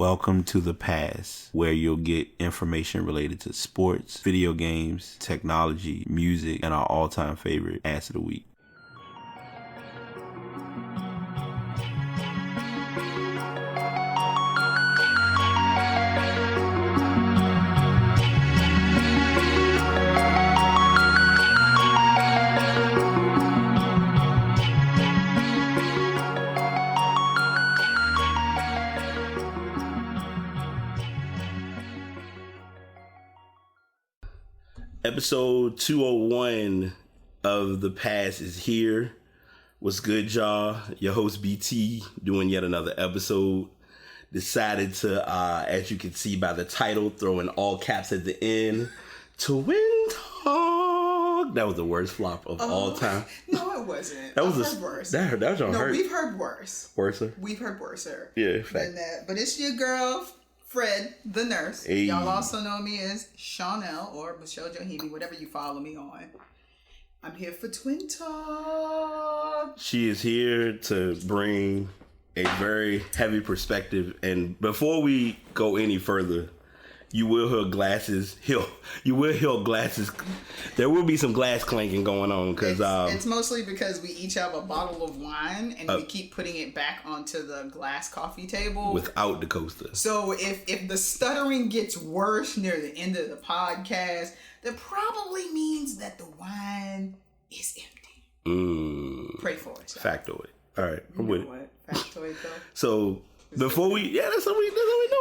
Welcome to the past, where you'll get information related to sports, video games, technology, music, and our all-time favorite ass of the week. Episode 201 of The Past is here. What's good, y'all? Your host, BT, doing yet another episode. Decided to, as you can see by the title, throw in all caps at the end, Twin Talk. That was the worst flop of all time. No, it wasn't. That was I've heard worse. That was on hurt. We've heard worse. Worser? We've heard worser. Yeah, fact. Than that. But it's your girl, Fred, the nurse. Hey. Y'all also know me as Chanel or Michelle Johimi, whatever you follow me on. I'm here for Twin Talk. She is here to bring a very heavy perspective. And before we go any further, you will hear glasses. You will hear glasses. There will be some glass clanking going on because it's mostly because we each have a bottle of wine and we keep putting it back onto the glass coffee table without the coaster. So if the stuttering gets worse near the end of the podcast, that probably means that the wine is empty. Pray for it. Y'all. Factoid. All right, I'm with it. Factoid though. So before that's what we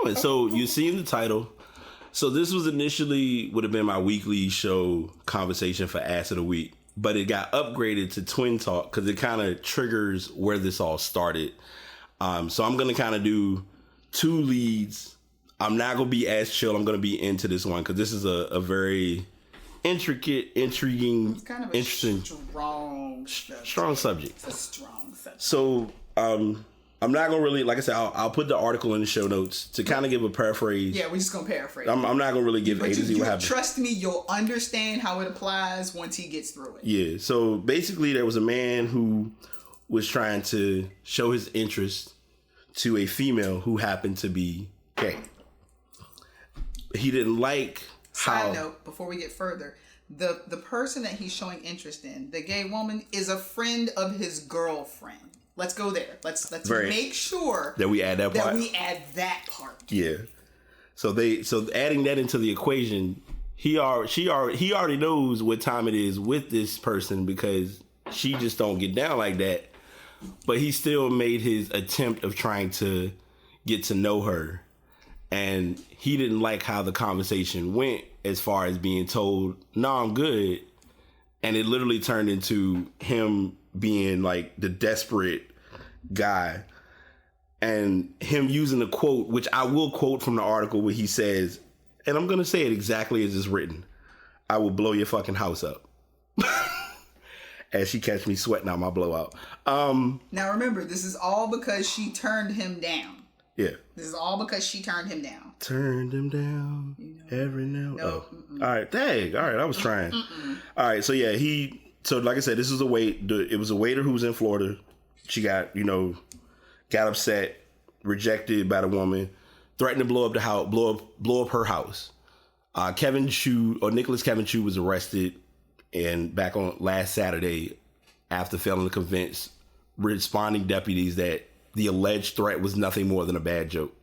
doing. So you seen the title. So this was initially would have been my weekly show conversation for Ass of the Week, but it got upgraded to Twin Talk because it kind of triggers where this all started. So I'm going to kind of do two leads. I'm not going to be as chill. I'm going to be into this one because this is a very intricate, intriguing, it's kind of interesting, strong subject. It's a strong subject. So I'm not gonna really, like I said, I'll put the article in the show notes to kind of give a paraphrase. Yeah, we're just gonna paraphrase. I'm not gonna really give A to Z what happened. Trust me, you'll understand how it applies once he gets through it. Yeah. So basically, there was a man who was trying to show his interest to a female who happened to be gay. He didn't like how. Side note: before we get further, the person that he's showing interest in, the gay woman, is a friend of his girlfriend. Let's go there. Let's make sure that we add that part. Yeah. So adding that into the equation, she already knows what time it is with this person because she just don't get down like that. But he still made his attempt of trying to get to know her. And he didn't like how the conversation went as far as being told, "No, I'm good." And it literally turned into him being like the desperate guy and him using a quote, which I will quote from the article where he says, and I'm going to say it exactly as it's written, "I will blow your fucking house up." As she catch me sweating out my blowout. Now remember, this is all because she turned him down. Yeah. This is all because she turned him down. Turned him down every now. No. Oh. All right. Dang. All right. I was trying. All right. So yeah, so like I said, this was it was a waiter who was in Florida. She got upset, rejected by the woman, threatened to blow up the house, blow up her house. Nicholas Kevin Chu was arrested and back on last Saturday after failing to convince responding deputies that the alleged threat was nothing more than a bad joke.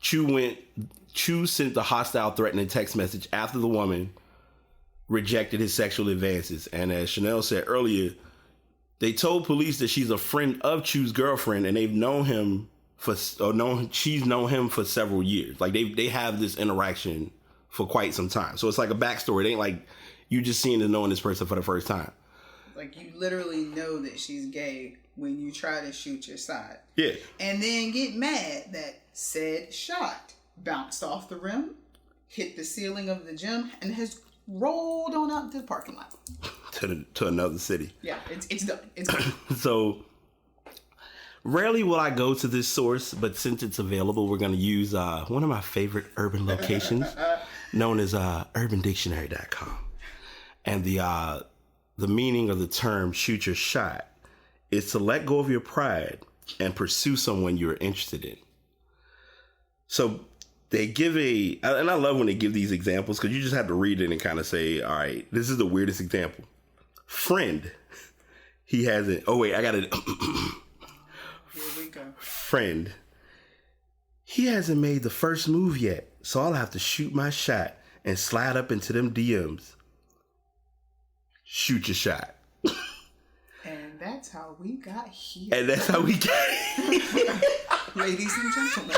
Chu sent the hostile threatening text message after the woman rejected his sexual advances. And as Chanel said earlier, they told police that she's a friend of Chu's girlfriend and she's known him for several years. Like they have this interaction for quite some time. So it's like a backstory. It ain't like you just seeing and knowing this person for the first time. Like you literally know that she's gay when you try to shoot your shot. Yeah. And then get mad that said shot bounced off the rim, hit the ceiling of the gym, and has rolled on out to the parking lot. to another city. Yeah, it's done. It's done. So rarely will I go to this source, but since it's available, we're going to use one of my favorite urban locations known as urbandictionary.com. And the meaning of the term shoot your shot is to let go of your pride and pursue someone you're interested in. So they give and I love when they give these examples because you just have to read it and kind of say, all right, this is the weirdest example. Friend, he hasn't. Oh wait, I got it. Here we go. Friend, he hasn't made the first move yet, so I'll have to shoot my shot and slide up into them DMs. Shoot your shot. And that's how we got here. And that's how we got here. Ladies and gentlemen.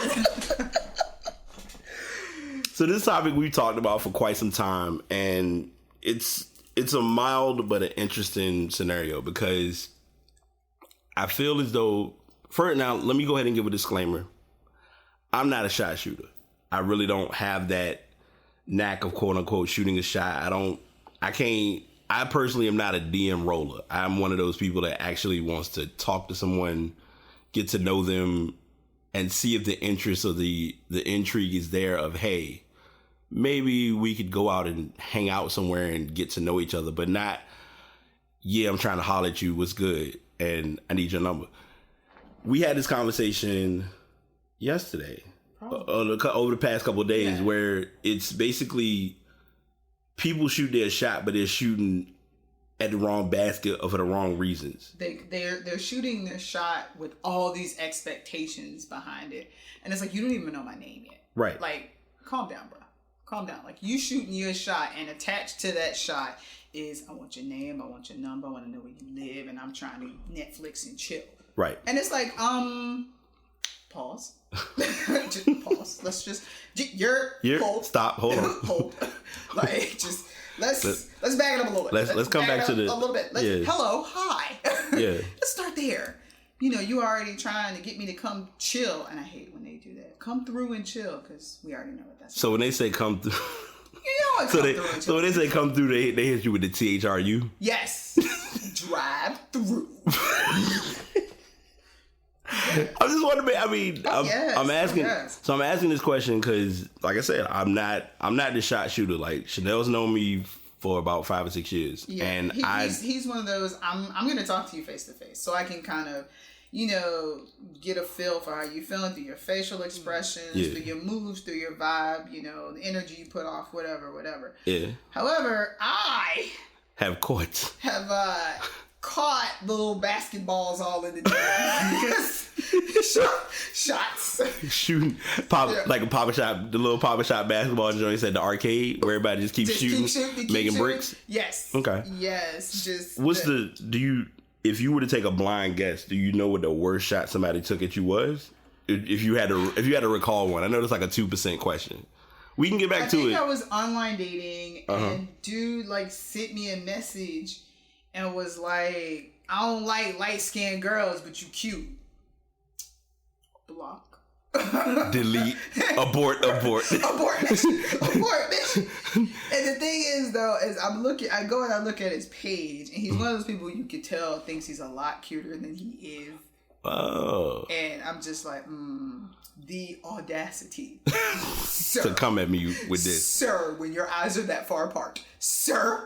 So this topic we've talked about for quite some time, and it's a mild but an interesting scenario because I feel as though, now, let me go ahead and give a disclaimer. I'm not a shot shooter. I really don't have that knack of quote unquote shooting a shot. I personally am not a DM roller. I'm one of those people that actually wants to talk to someone, get to know them, and see if the interest or the intrigue is there of, hey, maybe we could go out and hang out somewhere and get to know each other, but not, yeah, I'm trying to holler at you, what's good, and I need your number. We had this conversation yesterday, over the past couple of days, where it's basically people shoot their shot, but they're shooting at the wrong basket or for the wrong reasons. They're shooting their shot with all these expectations behind it, and it's like, you don't even know my name yet. Right. Like, calm down, bro. Calm down. Like, you shooting your shot, and attached to that shot is, I want your name, I want your number, I want to know where you live, and I'm trying to Netflix and chill. Right. And it's like, pause. Just pause. Let's just you're hold. Stop. Hold on. Hold. Like, just let's back it up a little bit. Let's come back to the a little bit. Hello, hi. Yeah. Let's start there. You already trying to get me to come chill, and I hate when they do that. Come through and chill, because we already know what that's. So when they say come through, so when they say come through, they hit you with the THRU. Yes. Drive through. I just want to be. I mean, I'm asking. So I'm asking this question because, like I said, I'm not the shot shooter. Like, Chanel's known me for about 5 or 6 years, and he's one of those. I'm going to talk to you face to face, so I can kind of, get a feel for how you feeling through your facial expressions, through your moves, through your vibe, the energy you put off, whatever. Yeah. However, I have caught the little basketballs all in the shots. Shooting like a pop shot, the little pop shot basketball joints at the arcade where everybody just keeps shooting, making bricks. Yes. Okay. Yes. Just if you were to take a blind guess, do you know what the worst shot somebody took at you was? If you had to recall one. I know it's like a 2% question. We can get back to it. I think I was online dating and dude sent me a message and was like, I don't like light-skinned girls, but you cute. Block. Delete. Abort. Abort, bitch. And the thing is, though, is I go and I look at his page, and he's one of those people you could tell thinks he's a lot cuter than he is. Oh. And I'm just like, the audacity. Sir, to come at me with this. Sir, when your eyes are that far apart. Sir.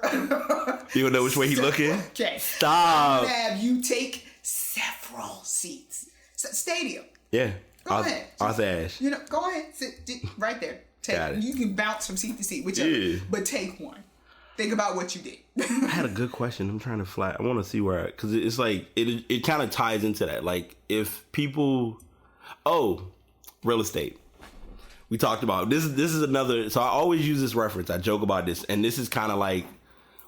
You don't know which way he's looking? Okay. Stop. Have you take several seats. Stadium. Yeah. Go ahead. Arthur Ashe. Go ahead. Sit right there. You can bounce from seat to seat, whichever. But take one. Think about what you did. I had a good question. I'm trying to I want to see where, because it's like, it kind of ties into that. Like, if people, real estate. We talked about, this is another, so I always use this reference. I joke about this. And this is kind of like,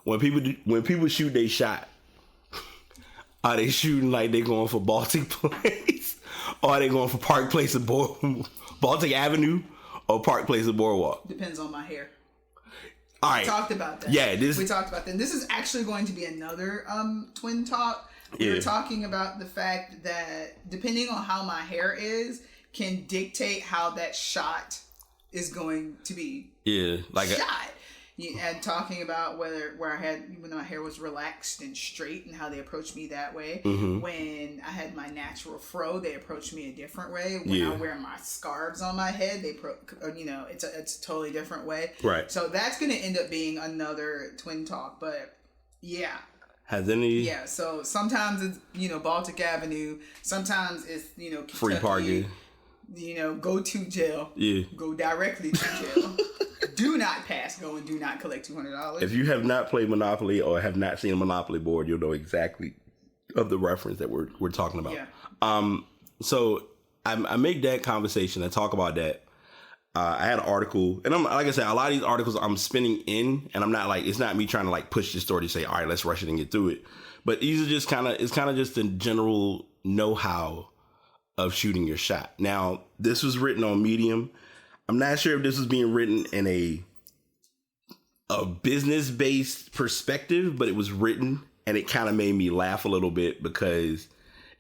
when people shoot they shot, are they shooting like they going for Baltic Place? Or are they going for Park Place and Baltic Avenue or Park Place and Boardwalk? Depends on my hair. All right. We talked about that. Yeah, we talked about that. And this is actually going to be another twin talk. We were talking about the fact that depending on how my hair is can dictate how that shot is going to be shot. And talking about when my hair was relaxed and straight and how they approached me that way. Mm-hmm. When I had my natural fro, they approached me a different way. When I wear my scarves on my head, it's a totally different way. Right. So that's going to end up being another twin talk. But yeah. Has any? Yeah. So sometimes it's Baltic Avenue. Sometimes it's Kentucky. Free parking. go to jail. Yeah. Go directly to jail. Do not pass go and do not collect $200. If you have not played Monopoly or have not seen a Monopoly board, you'll know exactly of the reference that we're talking about. Yeah. So I make that conversation. I talk about that. I had an article, and I'm like I said, a lot of these articles I'm spinning in, and I'm not like, it's not me trying to like push the story to say, all right, let's rush it and get through it. But these are just it's kind of just the general know-how of shooting your shot. Now, this was written on Medium. I'm not sure if this was being written in a business-based perspective, but it was written, and it kind of made me laugh a little bit because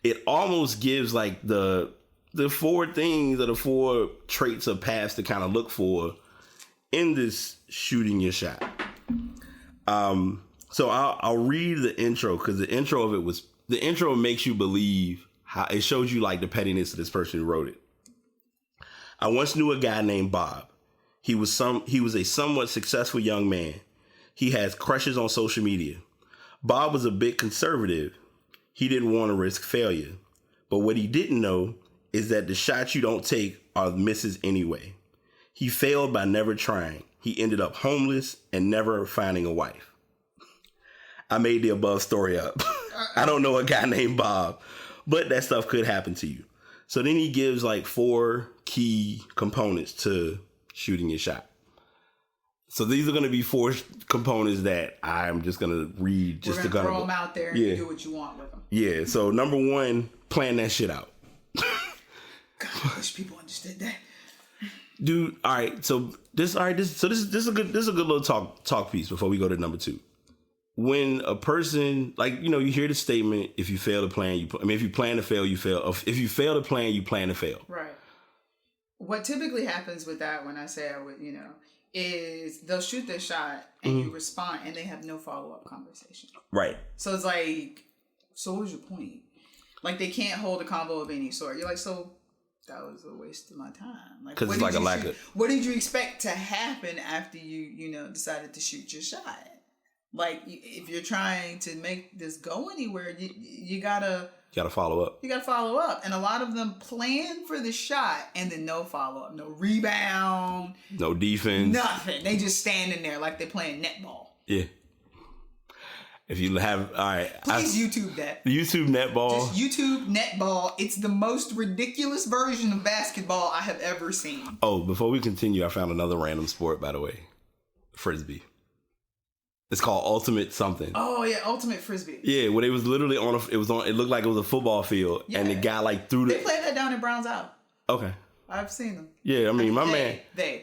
it almost gives like the 4 things or the 4 traits of paths to kind of look for in this shooting your shot. So I'll read the intro because the intro makes you believe how it shows you like the pettiness of this person who wrote it. I once knew a guy named Bob. He was a somewhat successful young man. He has crushes on social media. Bob was a bit conservative. He didn't want to risk failure. But what he didn't know is that the shots you don't take are misses anyway. He failed by never trying. He ended up homeless and never finding a wife. I made the above story up. I don't know a guy named Bob, but that stuff could happen to you. So then he gives like 4 key components to shooting your shot. So these are going to be 4 components that I'm just going to read. We're going to throw them out there and do what you want with them. Yeah. So number 1, plan that shit out. God, I wish people understood that. Dude, all right. So this is a good little talk piece before we go to number 2. When a person, like, you hear the statement, if you fail to plan, if you plan to fail, you fail. If you fail to plan, you plan to fail. Right. What typically happens with that when I say I would, is they'll shoot their shot and you respond and they have no follow-up conversation. Right. So it's like, so what was your point? Like, they can't hold a convo of any sort. You're like, so that was a waste of my time. Like, because it's like a lack of... What did you expect to happen after you decided to shoot your shot? Like, if you're trying to make this go anywhere, you gotta follow up. You gotta follow up. And a lot of them plan for the shot and then no follow up. No rebound. No defense. Nothing. They just standing there like they're playing netball. Yeah. If you have, all right. Please YouTube that. YouTube netball. Just YouTube netball. It's the most ridiculous version of basketball I have ever seen. Oh, before we continue, I found another random sport, by the way. Frisbee. It's called Ultimate something. Oh yeah, Ultimate Frisbee. Yeah, well, it was literally it looked like it was a football field, and the guy like threw They play that down in Browns Isle. Okay. I've seen them. Yeah, I mean, my man.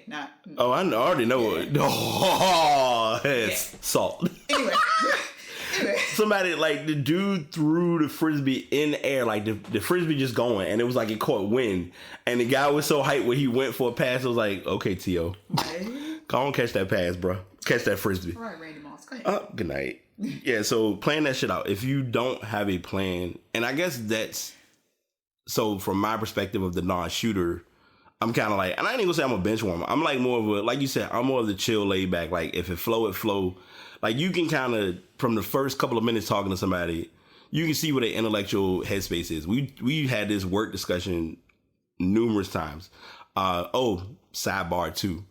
Not. Oh, I already know it. Oh, it's salt. Anyway. Somebody, like, the dude threw the Frisbee in the air, like the Frisbee just going, and it was like it caught wind. And the guy was so hyped when he went for a pass, it was like, okay, T.O. Come on, catch that pass, bro. Catch that Frisbee. All right, Randy Moss. Go ahead. Good night. Yeah, so plan that shit out. If you don't have a plan, and I guess that's, so from my perspective of the non-shooter, I'm kind of like, and I ain't even gonna say I'm a bench warmer. I'm like more of a, like you said, I'm more of the chill, laid back. Like, if it flow, it flow. Like, you can kind of, from the first couple of minutes talking to somebody, you can see what their intellectual headspace is. We had this work discussion numerous times. Sidebar too.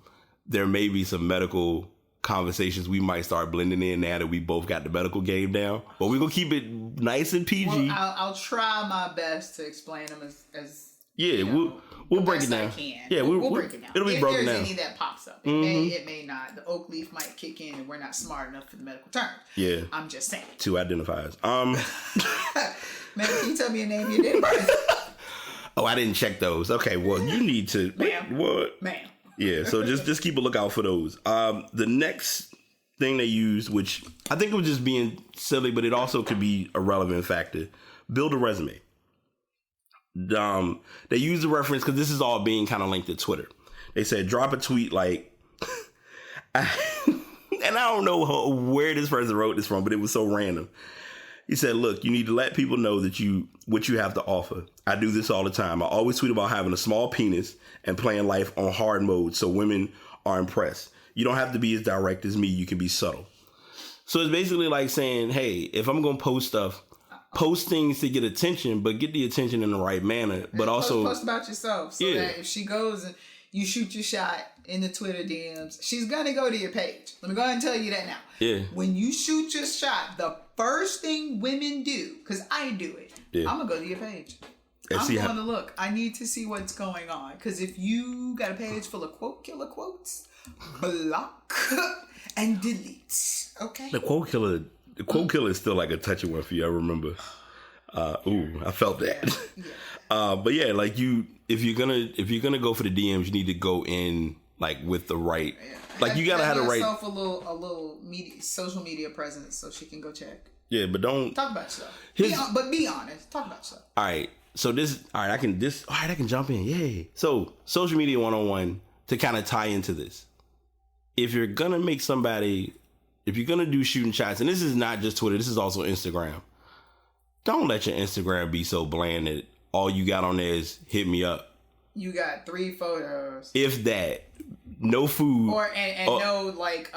There may be some medical conversations we might start blending in now that we both got the medical game down. But we're going to keep it nice and PG. Well, I'll try my best to explain them as yeah, we'll break it down. Yeah, we'll break it down. It'll be broken down. If there's any that pops up. It may not. The oak leaf might kick in and we're not smart enough for the medical terms. Yeah. I'm just saying. 2 identifiers. Man, can you tell me a name you didn't? Oh, I didn't check those. Okay, well, you need to. Ma'am. What? Ma'am. Yeah, so just keep a lookout for those. The next thing they used, which I think it was just being silly, but it also could be a relevant factor, build a resume. They used the reference because this is all being kind of linked to Twitter. They said, drop a tweet like, and I don't know where this person wrote this from, but it was so random. He said, look, you need to let people know what you have to offer. I do this all the time. I always tweet about having a small penis and playing life on hard mode so women are impressed. You don't have to be as direct as me. You can be subtle. So it's basically like saying, hey, if I'm going to post stuff, post things to get attention, but get the attention in the right manner. But also post about yourself, so that if she goes and you shoot your shot in the Twitter DMs, she's gonna go to your page. Let me go ahead and tell you that now. Yeah. When you shoot your shot, the first thing women do, because I do it, I'm gonna go to your page. I'm going to look. I need to see what's going on. Because if you got a page full of quote killer quotes, block and delete. Okay. The quote killer is still like a touchy one for you. I remember. I felt that. Yeah. But yeah, like if you're gonna go for the DMs, you need to go in like with the right. Yeah. Like you gotta have the right. Yourself a little social media presence so she can go check. Yeah, but don't talk about yourself. But be honest. Talk about yourself. All right. So I can jump in. Yay. So social media 101 to kind of tie into this. If you're gonna do shooting shots, and this is not just Twitter, this is also Instagram. Don't let your Instagram be so bland that all you got on there is hit me up. You got 3 photos. If that. No food. No like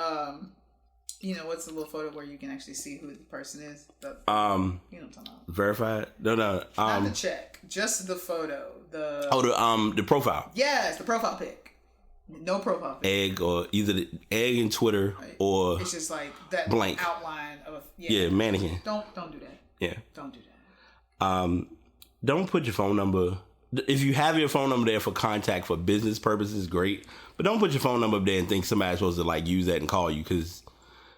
what's the little photo where you can actually see who the person is? You know what I'm talking about. Verified? No. Not the check. Just the photo. The profile. Yes, the profile pic. No profile pic. Egg or either the egg in Twitter or it's just like that blank outline of mannequin. Don't do that. Yeah. Don't do that. Don't put your phone number. If you have your phone number there for contact for business purposes, great. But don't put your phone number up there and think somebody's supposed to like use that and call you, because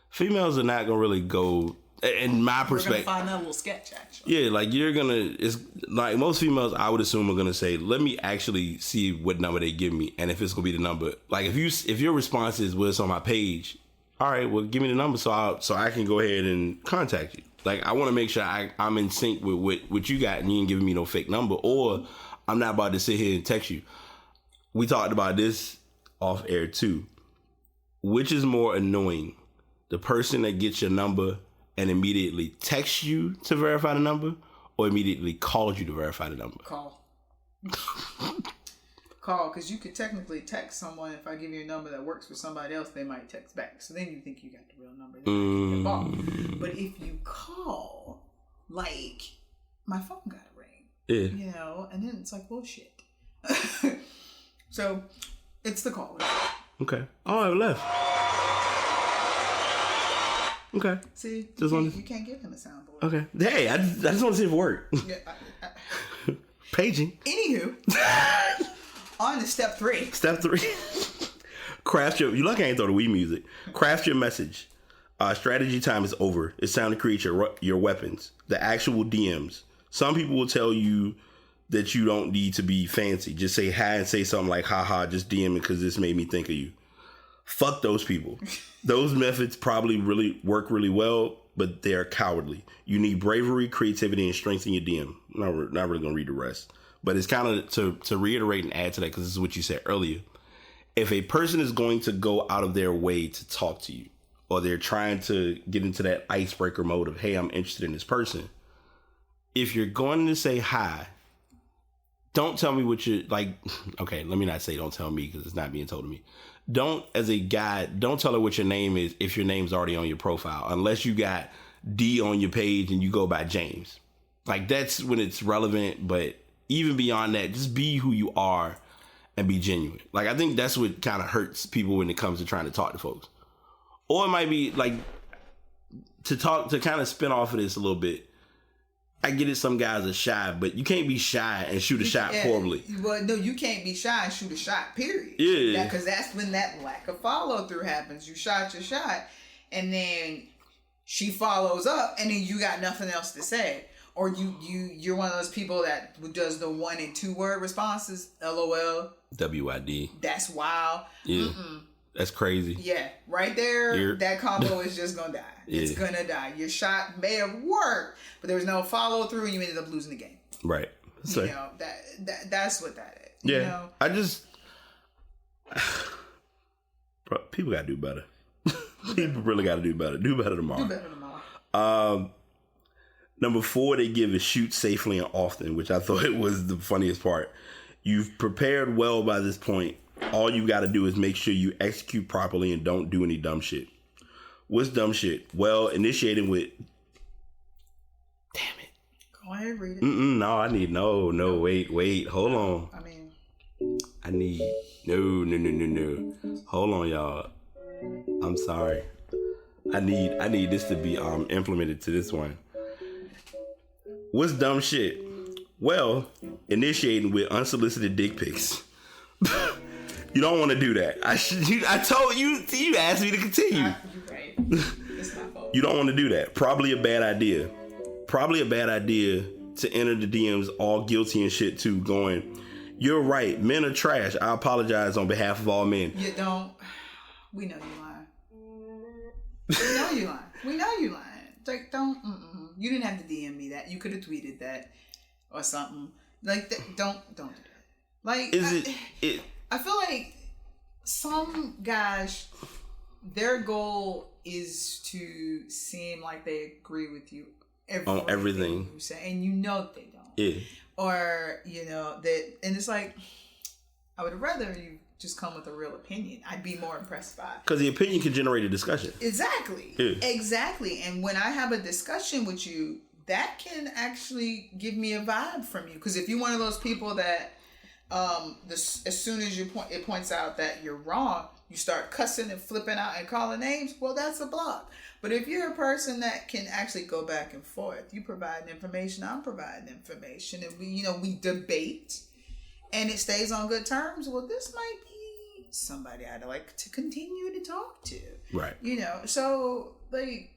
females are not gonna really go. In my perspective, we're gonna find that little sketch. Actually, yeah, like it's like most females, I would assume, are gonna say, "Let me actually see what number they give me, and if it's gonna be the number." Like if your response is, "Well, it's on my page," all right, well, give me the number so I can go ahead and contact you. Like I want to make sure I'm in sync with what you got, and you ain't giving me no fake number, or I'm not about to sit here and text you. We talked about this off air too. Which is more annoying? The person that gets your number and immediately texts you to verify the number, or immediately calls you to verify the number? Call, because you could technically text someone. If I give you a number that works for somebody else, they might text back. So then you think you got the real number. But if you call, like, my phone got a ring. Yeah. And then it's like, bullshit. So it's the call. Okay. Oh, I left. Okay. See, you can't give him a soundboard. Okay. Hey, I just want to see if it worked. Yeah, Paging. Anywho, on to step 3. Step 3. Craft your. You lucky I ain't throw the Wii music. Craft your message. Strategy time is over. It's time to create your weapons. The actual DMs. Some people will tell you that you don't need to be fancy. Just say hi and say something like, haha, just DM it because this made me think of you. Fuck those people. Those methods probably really work really well, but they're cowardly. You need bravery, creativity, and strength in your DM. Not really going to read the rest. But it's kind of to reiterate and add to that, because this is what you said earlier. If a person is going to go out of their way to talk to you, or they're trying to get into that icebreaker mode of, hey, I'm interested in this person. If you're going to say hi, don't tell me what you're like. Okay, let me not say don't tell me, because it's not being told to me. Don't, as a guy, don't tell her what your name is if your name's already on your profile, unless you got D on your page and you go by James. Like, that's when it's relevant. But even beyond that, just be who you are and be genuine. Like, I think that's what kind of hurts people when it comes to trying to talk to folks. Or it might be like to kind of spin off of this a little bit. I get it, some guys are shy, but you can't be shy and shoot a shot horribly. Well, no, you can't be shy and shoot a shot, period. Yeah. Because that's when that lack of follow-through happens. You shot your shot, and then she follows up, and then you got nothing else to say. Or you're one of those people that does the 1 and 2 word responses, LOL. WID. That's wild. Yeah. Mm-mm. That's crazy. Yeah, right there, that combo is just going to die. Yeah. It's going to die. Your shot may have worked, but there was no follow through, and you ended up losing the game. Right. So, you know, that's what that is. Yeah. You know? I just... Bro, people got to do better. People really got to do better. Do better tomorrow. Do better tomorrow. Number 4 they give is shoot safely and often, which I thought it was the funniest part. You've prepared well by this point. All you got to do is make sure you execute properly and don't do any dumb shit. What's dumb shit? Well, initiating with... Damn it. Go ahead, read it. No, I need wait, hold on. I mean, I need no. Hold on, y'all. I'm sorry. I need this to be implemented to this one. What's dumb shit? Well, initiating with unsolicited dick pics. You don't want to do that. I told you. You asked me to continue. you're right. It's my fault. You don't want to do that. Probably a bad idea. Probably a bad idea to enter the DMs all guilty and shit too. Going, you're right. Men are trash. I apologize on behalf of all men. You don't. We know you lying. We know you lying. We know you lying. Like, don't. You didn't have to DM me that. You could have tweeted that or something. Like, don't do that. Like, I feel like some guys, their goal is to seem like they agree with you on everything you say, and you know they don't. Yeah. Or that, and it's like, I would rather you just come with a real opinion. I'd be more impressed by it. Because the opinion can generate a discussion. Exactly. Yeah. Exactly. And when I have a discussion with you, that can actually give me a vibe from you. Because if you're one of those people that as soon as it points out that you're wrong, you start cussing and flipping out and calling names, well, that's a block. But if you're a person that can actually go back and forth, you provide information, I'm providing information, and we debate, and it stays on good terms, well, this might be somebody I'd like to continue to talk to. Right. So, like,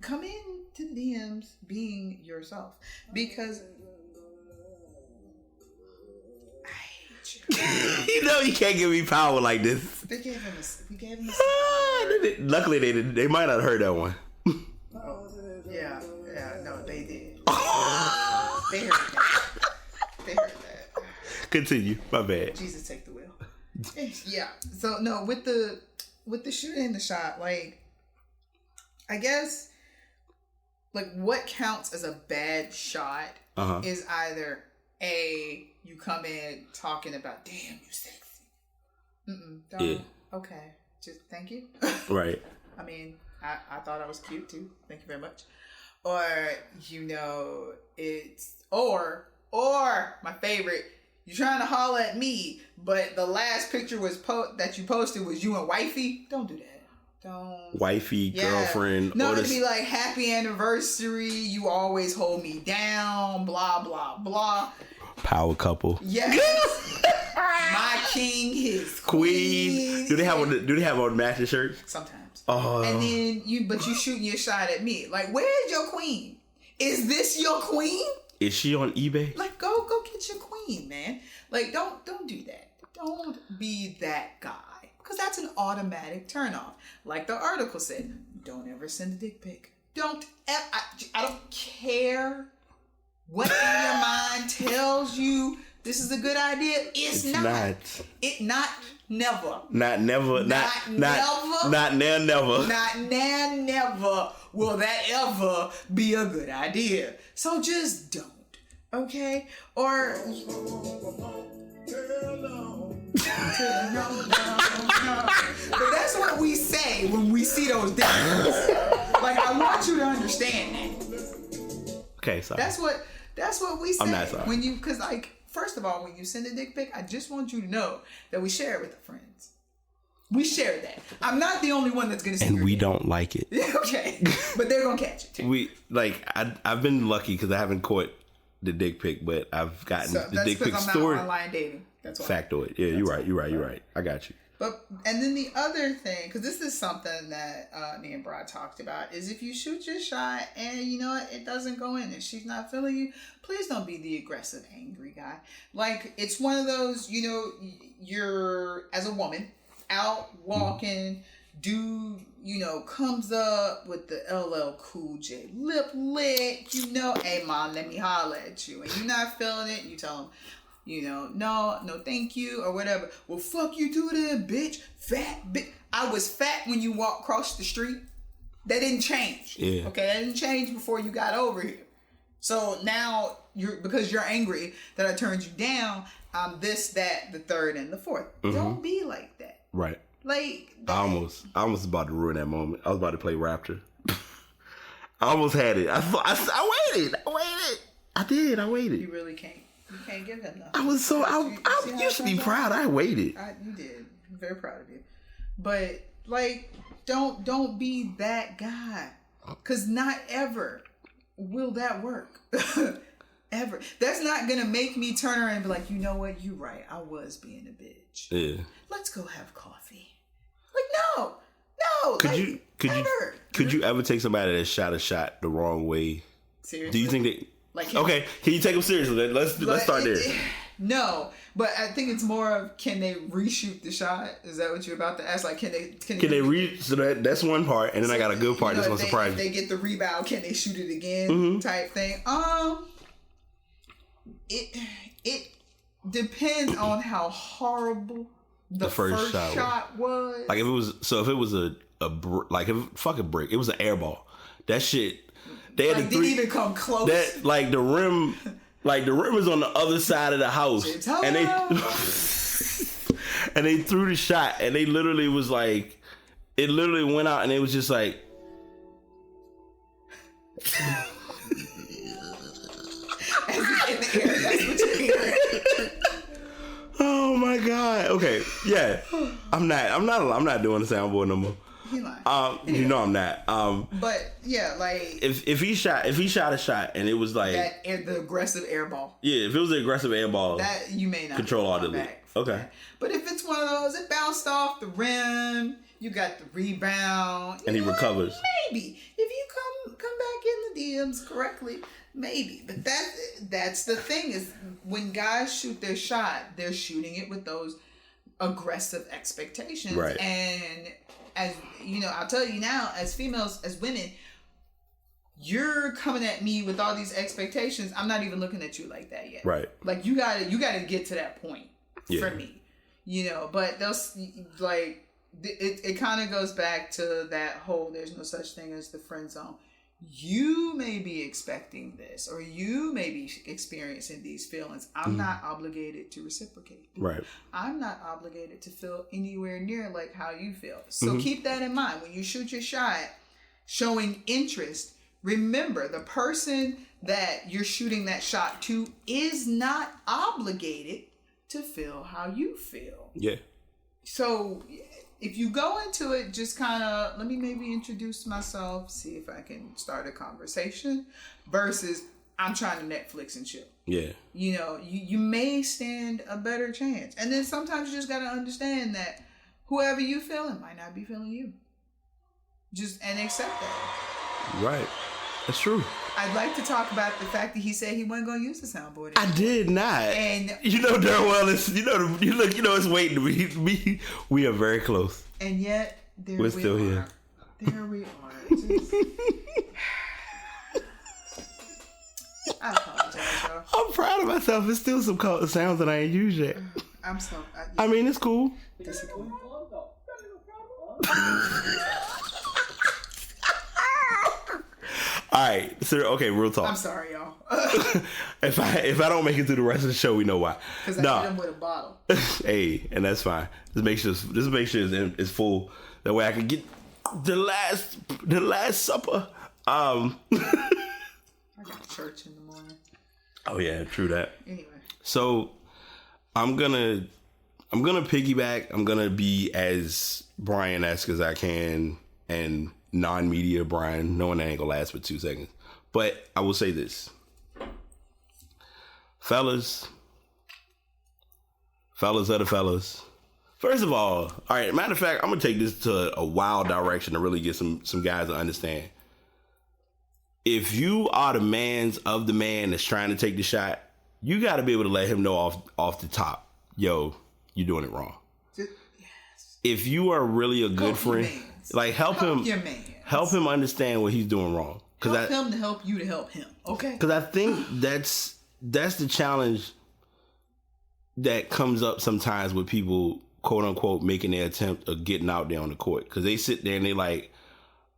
come in to the DMs being yourself. Because I hate you. You can't give me power like this. We gave him a Luckily, they might not have heard that one. Oh, yeah, no, they did. They heard that. Continue. My bad. Jesus, take the wheel. Yeah. So no, with the shooting in the shot, like, I guess, like, what counts as a bad shot is either A, you come in talking about, damn, you sexy. Don't. Yeah. Okay. Just thank you. Right. I mean, I thought I was cute too. Thank you very much. Or, or my favorite, you're trying to holler at me, but the last picture that you posted was you and wifey. Don't do that. Don't. Wifey, girlfriend. No, it'd be like, happy anniversary, you always hold me down, blah, blah, blah. Power couple. Yes. My king, his queen. Do they have on matching shirts? Sometimes. Oh. And then you shooting your shot at me. Like, where's your queen? Is this your queen? Is she on eBay? Like, go get your queen, man. Like, don't do that. Don't be that guy. Because that's an automatic turnoff. Like the article said, don't ever send a dick pic. Don't ever. I don't care what in your mind tells you this is a good idea. It's not. Never. Not now, never will that ever be a good idea. So just don't. Okay? Or but that's what we say when we see those dicks. Like, I want you to understand that. Okay, sorry. That's what we say. I'm not sorry. Because, like, first of all, when you send a dick pic, I just want you to know that we share it with our friends. We share that. I'm not the only one that's gonna see it. And we don't like it. Okay. But they're gonna catch it too. I've been lucky because I haven't caught the dick pic, but I've gotten the dick pic story. I'm not online dating. That's why. Factoid. Yeah, you're right. I got you. And then the other thing, because this is something that me and Brad talked about, is if you shoot your shot and it doesn't go in and she's not feeling you, please don't be the aggressive, angry guy. Like, it's one of those, you're, as a woman, out walking, dude, comes up with the LL Cool J lip lick, hey mom, let me holler at you, and you're not feeling it, you tell him, no, thank you, or whatever. Well, fuck you too then, bitch. Fat bitch. I was fat when you walked across the street. That didn't change. Yeah. Okay, that didn't change before you got over here. So now, because you're angry that I turned you down, I'm this, that, the third, and the fourth. Mm-hmm. Don't be like that. Right. Like, I almost about to ruin that moment. I was about to play Raptor. I almost had it. I waited. I did. I waited. You really can't. You can't give him nothing. I was so. You should be proud. I waited. You did. I'm very proud of you. But like, don't be that guy, because not ever will that work. Ever. That's not gonna make me turn around and be like, you know what? You're right. I was being a bitch. Yeah. Let's go have coffee. Like, no. Could you ever take somebody that shot a shot the wrong way? Seriously? Do you think that? Like, okay, can you take them seriously? Let's start there. No, but I think it's more of, can they reshoot the shot? Is that what you're about to ask? Like, can they so that's one part, and then I got a good part that's gonna surprise you. If they get the rebound, can they shoot it again? Type thing. It depends on how horrible the first shot was. Like if it was a fucking brick, it was an air ball. That shit. They had didn't even come close. That the rim is on the other side of the house, and they threw the shot, and they literally was like, it literally went out, and it was just like. In the air, that's what you're hearing. Oh my god. Okay. Yeah. I'm not doing the soundboard no more. You know I'm not. But yeah, like if he shot a shot and it was like the aggressive air ball. Yeah, if it was the aggressive air ball, that you may not control all the league. Okay. That. But if it's one of those, it bounced off the rim, you got the rebound, and he recovers. Maybe if you come back in the DMs correctly. Maybe, but that's the thing, is when guys shoot their shot, they're shooting it with those aggressive expectations. Right. And as you know, I'll tell you now, as females, as women, you're coming at me with all these expectations. I'm not even looking at you like that yet. Right. Like you gotta get to that point for me, you know. But those like it kind of goes back to that whole there's no such thing as the friend zone. You may be expecting this, or you may be experiencing these feelings. I'm not obligated to reciprocate. Right. I'm not obligated to feel anywhere near like how you feel. So keep that in mind. When you shoot your shot, showing interest, remember the person that you're shooting that shot to is not obligated to feel how you feel. Yeah. So if you go into it, just kind of, let me maybe introduce myself, see if I can start a conversation, versus I'm trying to Netflix and chill. Yeah. You know, you may stand a better chance. And then sometimes you just got to understand that whoever you feeling might not be feeling you. And accept that. Right. That's true. I'd like to talk about the fact that he said he wasn't going to use the soundboard anymore. I did not. And you know darn well it's it's waiting to be. We are very close. And yet we're still here. There we are. I apologize, y'all. I'm proud of myself. It's still some sounds that I ain't used yet. I'm so. I mean, it's cool. Discipline. All right, so okay, real talk. I'm sorry, y'all. if I don't make it through the rest of the show, we know why. Because I hit him with a bottle. Hey, and that's fine. Just make sure it's full. That way I can get the last supper. I got church in the morning. Oh yeah, true that. Anyway, so I'm gonna piggyback. I'm gonna be as Brian-esque as I can and non-media Brian, knowing that ain't gonna last for 2 seconds. But I will say this. Fellas are the fellas. First of all right, matter of fact, I'm gonna take this to a wild direction to really get some guys to understand. If you are the man that's trying to take the shot, you gotta be able to let him know off the top, yo, you're doing it wrong. Yes. If you are really a good friend, like help him understand what he's doing wrong. Help him to help you to help him. Okay. Because I think that's the challenge that comes up sometimes with people, quote unquote, making their attempt of getting out there on the court. Because they sit there and they like,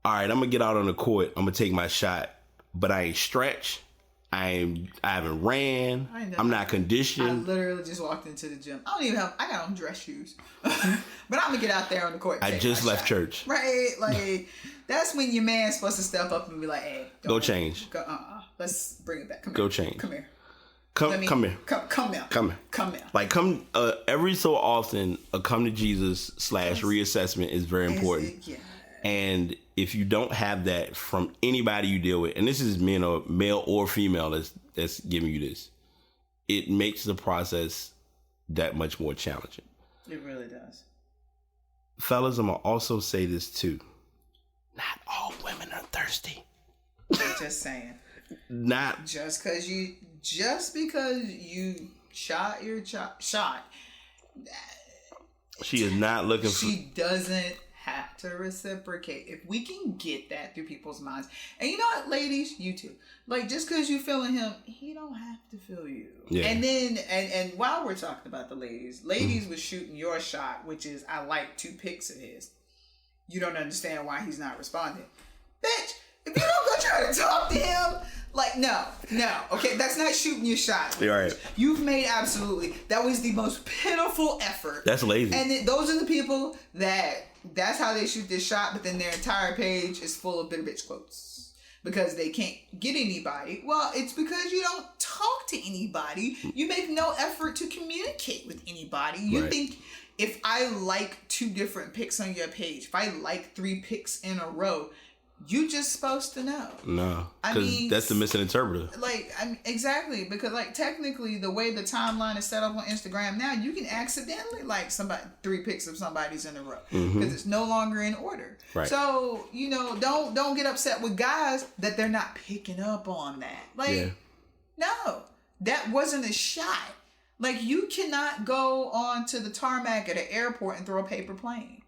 all right, I'm gonna get out on the court, I'm gonna take my shot, but I ain't stretch, I haven't ran. I'm not conditioned. I literally just walked into the gym. I got on dress shoes. But I'm going to get out there on the court. I just left church. Right? Like, that's when your man's supposed to step up and be like, hey. Go change. Let's bring it back. Go change. Come here. Come here. Come here. Like, every so often, a come to Jesus / reassessment is very important. Yeah. And if you don't have that from anybody you deal with, and this is male or female that's giving you this, it makes the process that much more challenging. It really does. Fellas, I'm going to also say this too. Not all women are thirsty. I'm just saying. Not just because you shot your shot. She is not looking for. She doesn't have to reciprocate. If we can get that through people's minds, and you know what, ladies, you too. Like, just because you feeling him, he don't have to feel you. Yeah. And then, and while we're talking about the ladies was shooting your shot, which is I like 2 pics of his. You don't understand why he's not responding, bitch. If you don't go try to talk to him, like, no, okay, that's not shooting your shot. You're right. You've made that was the most pitiful effort. That's lazy. And those are the people that's how they shoot this shot, but then their entire page is full of bitter bitch quotes because they can't get anybody. Well, it's because you don't talk to anybody. You make no effort to communicate with anybody. You think if I like 2 different pics on your page, if I like 3 pics in a row, you just supposed to know. No, because that's the missing interpreter. Like, exactly, because like technically the way the timeline is set up on Instagram now, you can accidentally like 3 pics of somebody's in a row because it's no longer in order. Right. So don't get upset with guys that they're not picking up on that. Like, no, that wasn't a shot. Like, you cannot go onto the tarmac at an airport and throw a paper plane.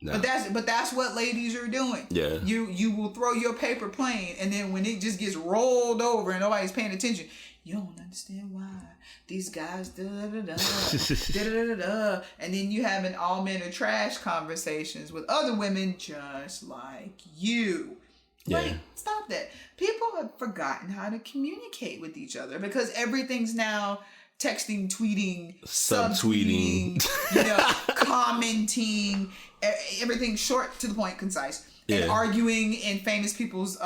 No. But that's what ladies are doing. Yeah. You will throw your paper plane, and then when it just gets rolled over and nobody's paying attention, you don't understand why these guys da da da da da, and then you having all men are trash conversations with other women just like you. Like, stop that. People have forgotten how to communicate with each other because everything's now texting, tweeting, subtweeting, commenting, everything short, to the point, concise, and arguing in famous people's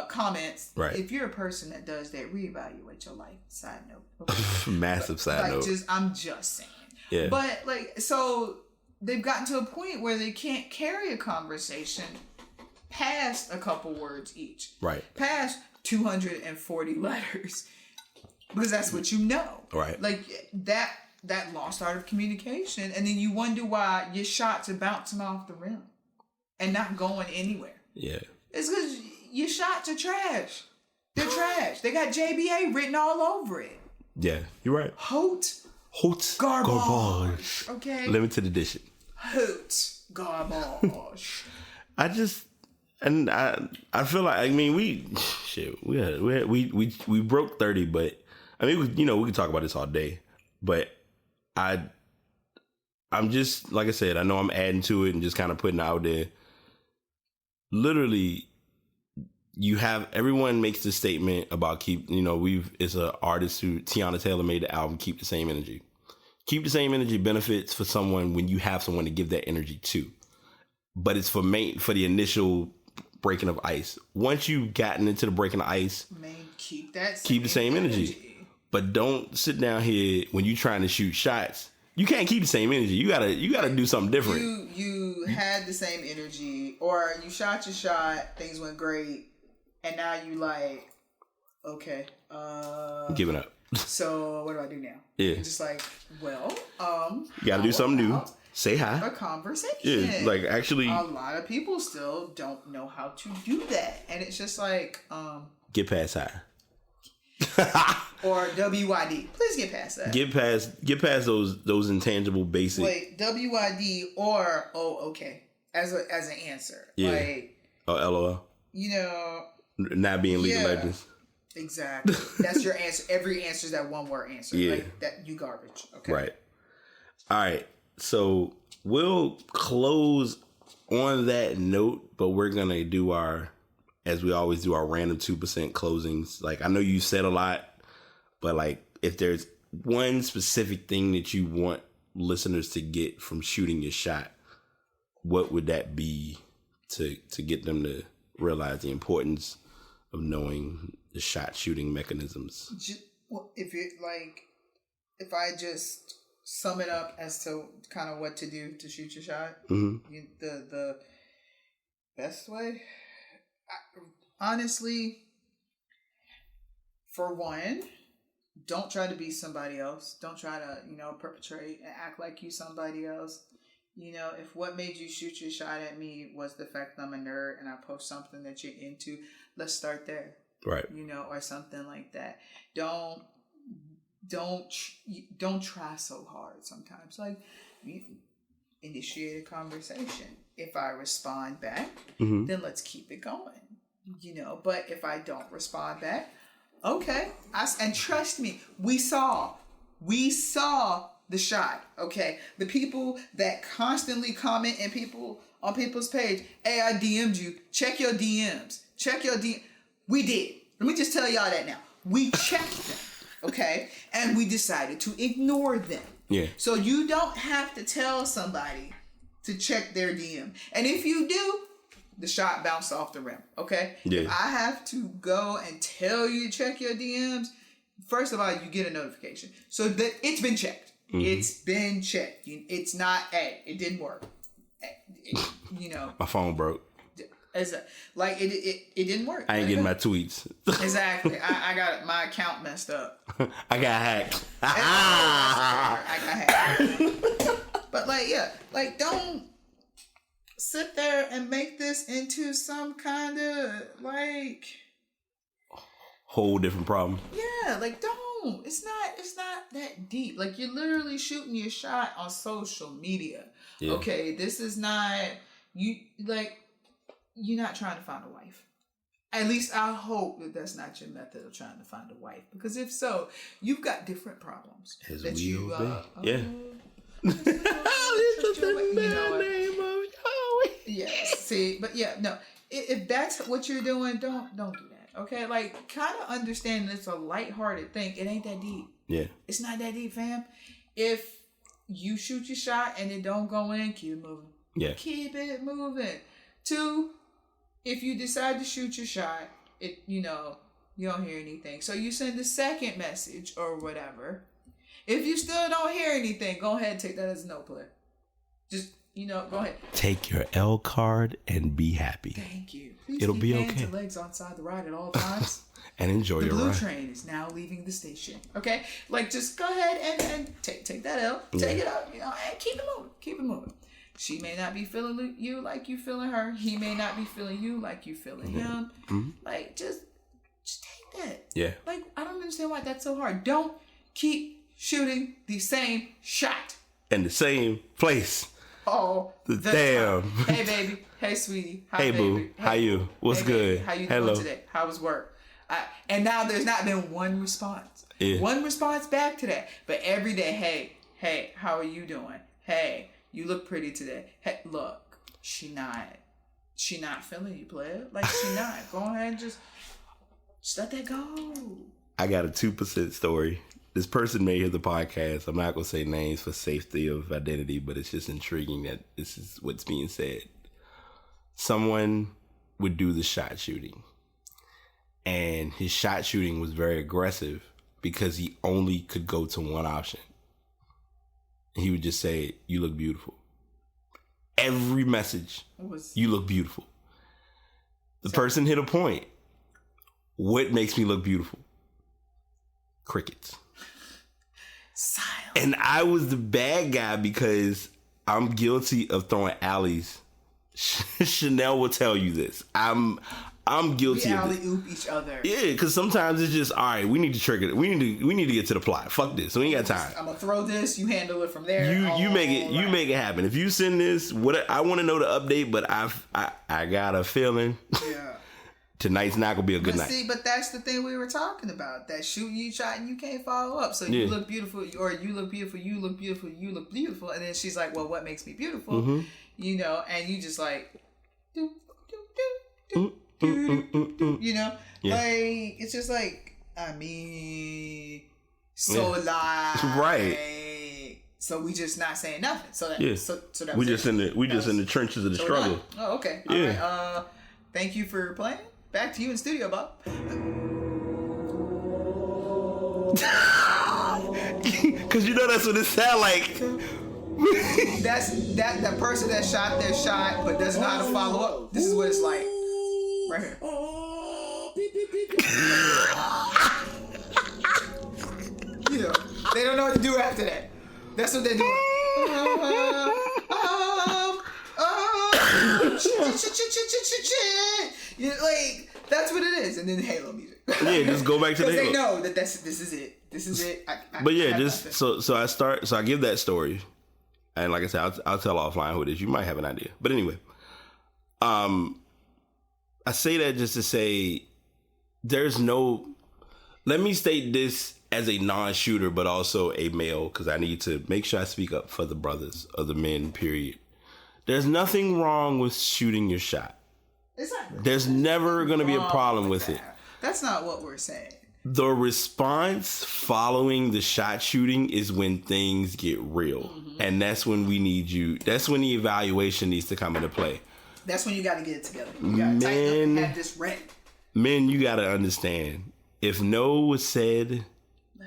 comments. Right. If you're a person that does that, reevaluate your life. Side note. Massive side note. I'm just saying. Yeah. But so they've gotten to a point where they can't carry a conversation past a couple words each. Right. Past 240 letters. Because that's what you know. Right. Like, that lost art of communication. And then you wonder why your shots are bouncing off the rim and not going anywhere. Yeah. It's because your shots are trash. They're trash. They got JBA written all over it. Yeah, you're right. Hoot garbage. Okay. Limited edition. Hoot garbage. I feel like, I mean, we broke 30, but I mean, we can talk about this all day, but I'm just, like I said, I know I'm adding to it and just kind of putting it out there. Literally, everyone makes this statement about it's an artist who, Tiana Taylor, made the album Keep the Same Energy. Keep the Same Energy benefits for someone when you have someone to give that energy to. But it's for the initial breaking of ice. Once you've gotten into the breaking of ice, keep the same energy. But don't sit down here when you're trying to shoot shots. You can't keep the same energy. You gotta do something different. You had the same energy, or you shot your shot, things went great, and now you like, okay, giving up. So what do I do now? Yeah. You're just like, well, you gotta do something new. Say hi. A conversation. Yeah, like, actually, a lot of people still don't know how to do that, and it's just like, get past hi. Or WYD. Please get past that. Get past those intangible basic. Wait, WYD or okay as an answer. Yeah. Like, LOL. Not being League of Legends. Exactly. That's your answer. Every answer is that one word answer. Yeah. Like, that you garbage. Okay. Right. All right. So we'll close on that note, but we're gonna do our as we always do our random 2% closings. Like, I know you said a lot, but like, if there's one specific thing that you want listeners to get from shooting your shot, what would that be to get them to realize the importance of knowing the shot shooting mechanisms? If I just sum it up as to kind of what to do to shoot your shot, the best way, honestly, for one, don't try to be somebody else. Don't try to, perpetrate and act like you somebody else. If what made you shoot your shot at me was the fact that I'm a nerd and I post something that you're into, let's start there. Right. Or something like that. Don't try so hard sometimes. Like, initiate a conversation. If I respond back, then let's keep it going. But if I don't respond back, okay. And trust me, we saw the shot. Okay. The people that constantly comment and people on people's page, hey, I DM'd you. Check your DMs. We did. Let me just tell y'all that now. We checked them. Okay. And we decided to ignore them. Yeah. So you don't have to tell somebody to check their DM. And if you do, the shot bounced off the rim. Okay. Yeah. If I have to go and tell you to check your DMs, first of all, you get a notification. So that it's been checked. It's been checked. It's not, it didn't work. My phone broke. It didn't work. I ain't getting my tweets. Exactly. I got my account messed up. I got hacked. I got hacked. But don't sit there and make this into some kind of whole different problem. Yeah, don't. It's not that deep. Like, you're literally shooting your shot on social media. Yeah. Okay, this is not you're not trying to find a wife. At least I hope that that's not your method of trying to find a wife. Because if so, you've got different problems. As that you yeah. Yes. See, but yeah, no. If that's what you're doing, don't do that. Okay, kind of understand it's a lighthearted thing. It ain't that deep. Yeah, it's not that deep, fam. If you shoot your shot and it don't go in, keep it moving. Yeah, keep it moving. 2, if you decide to shoot your shot, you don't hear anything, so you send a second message or whatever. If you still don't hear anything, go ahead and take that as a no play. Just go ahead. Take your L card and be happy. Thank you. Please It'll be okay. Hands and legs on the ride at all times. And enjoy your ride. The blue train is now leaving the station. Okay, just go ahead and take that L, take it up, and keep it moving. Keep it moving. She may not be feeling you like you feeling her. He may not be feeling you like you feeling him. Just take that. Yeah. I don't understand why that's so hard. Don't keep shooting the same shot in the same place. Oh, the damn. Time. Hey, baby. Hey, sweetie. Hi, hey, baby. boo. Hey, how you? What's good? How you doing today? How was work? And now there's not been one response. Yeah. One response back to that. But every day, hey, how are you doing? Hey, you look pretty today. Hey, look, she not feeling you, player. She not. Go ahead and just let that go. I got a 2% story. This person may hear the podcast. I'm not going to say names for safety of identity, but it's just intriguing that this is what's being said. Someone would do the shot shooting, and his shot shooting was very aggressive because he only could go to one option. He would just say, "You look beautiful." Every message, "You look beautiful." The person hit a point. What makes me look beautiful? Crickets. Silence. And I was the bad guy because I'm guilty of throwing alleys. Chanel will tell you this. I'm guilty of it. We alley-oop each other. Yeah, because sometimes it's just, all right, we need to trigger it. We need to get to the plot. Fuck this. We ain't got time. I'm gonna throw this. You handle it from there. You make it happen. If you send this, I want to know the update, but I got a feeling. Yeah. Tonight's not gonna be a good night. But that's the thing we were talking about. That shooting you shot and you can't follow up. So you look beautiful, or you look beautiful, you look beautiful, you look beautiful, and then she's like, "Well, what makes me beautiful?" And you just like, do, do, do, do. You know, like it's just like so like right. So we just not saying nothing. So that so that we just in the trenches of the struggle. Oh, okay. Yeah. All right. Thank you for playing. Back to you in studio, Bob. Cause you know that's what it sound like. That's that person that shot their shot but doesn't know how to follow up. This is what it's like. Right here. You know, they don't know what to do after that. That's what they're doing. You know, like that's what it is, and then Halo music. Yeah, just go back to the Halo. They know that this is it. This is it. But yeah, just so I give that story, and like I said, I'll tell offline who it is. You might have an idea, but anyway, I say that just to say there's no. Let me state this as a non-shooter, but also a male, because I need to make sure I speak up for the brothers or the men. Period. There's nothing wrong with shooting your shot. Exactly. There's never going to be a problem with it. That's not what we're saying. The response following the shot shooting is when things get real. Mm-hmm. And that's when we need you. That's when the evaluation needs to come into play. That's when you got to get it together. You got to tighten up and have this ready. Men, you got to understand. If no was said,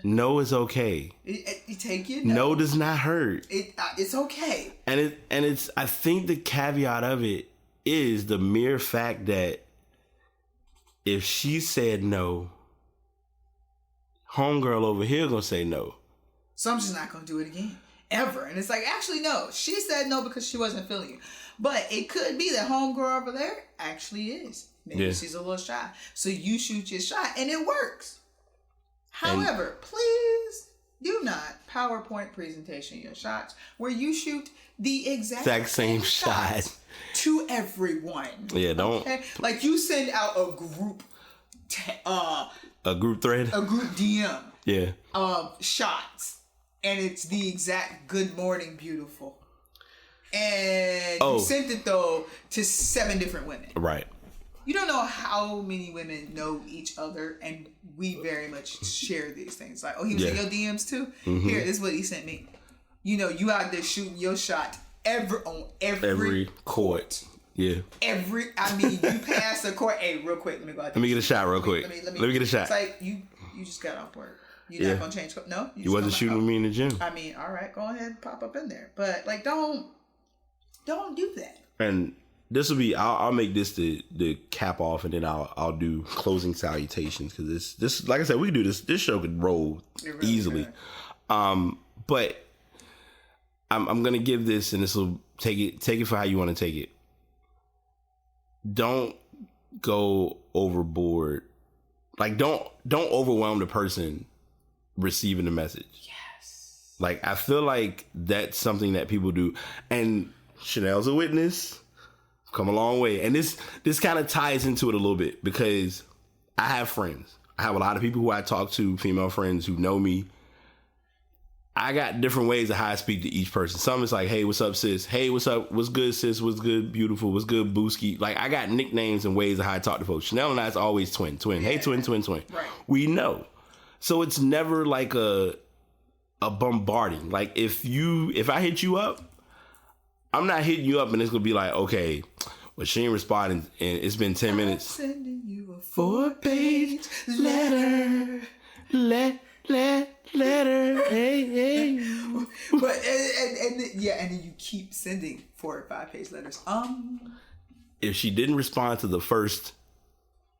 no is okay. You take it. No does not hurt. It's okay. And it's. I think the caveat of it is the mere fact that if she said no, homegirl over here gonna say no. So I'm just not gonna do it again. Ever. And it's like, actually, no. She said no because she wasn't feeling you. But it could be that homegirl over there actually is. Maybe she's a little shy. So you shoot your shot and it works. However, please do not PowerPoint presentation your shots where you shoot the exact same shot to everyone. Yeah, don't. Okay? Like you send out a group a group thread? A group DM. Yeah. Of shots. And it's the exact good morning, beautiful. And you sent it though to 7 different women. Right. You don't know how many women know each other, and we very much share these things. Like, he was in your DMs too? Mm-hmm. Here, this is what he sent me. You know, you out there shooting your shot on every court. Yeah. You pass the court. Hey, real quick, let me go out there. Let me get a shot real quick. Let me get a shot. It's like, you just got off work. You're not going to change. No? You wasn't shooting with me in the gym. I mean, all right, go ahead and pop up in there. But, like, don't do that. And this will be, I'll make this the cap off, and then I'll do closing salutations, because this like I said, we can do this. This show could roll really easily. Good. But I'm gonna give this, and this will take it for how you want to take it. Don't go overboard. Like don't overwhelm the person receiving the message. Yes. Like I feel like that's something that people do, and Chanel's a witness. Come a long way. And this kind of ties into it a little bit, because I have friends. I have a lot of people who I talk to, female friends who know me. I got different ways of how I speak to each person. Some is like, hey, what's up, sis? Hey, what's up? What's good, sis? What's good, beautiful? What's good, Booski? Like, I got nicknames and ways of how I talk to folks. Chanel and I is always twin. Yeah. Hey, twin. Right. We know. So it's never like a bombarding. Like, if I hit you up, I'm not hitting you up and it's going to be like, okay, well, she ain't responding and it's been 10 minutes. I'm sending you a 4-page letter. Letter. Hey. But, and then you keep sending 4 or 5-page letters. If she didn't respond to the first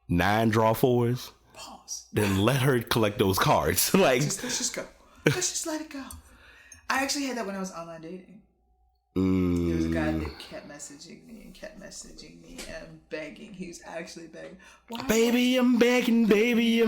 9 draw 4s, pause. Then let her collect those cards. Like, let's just go. Let's just let it go. I actually had that when I was online dating. There was a guy that kept messaging me and begging. He was actually begging. Why? Baby, I'm begging, baby. He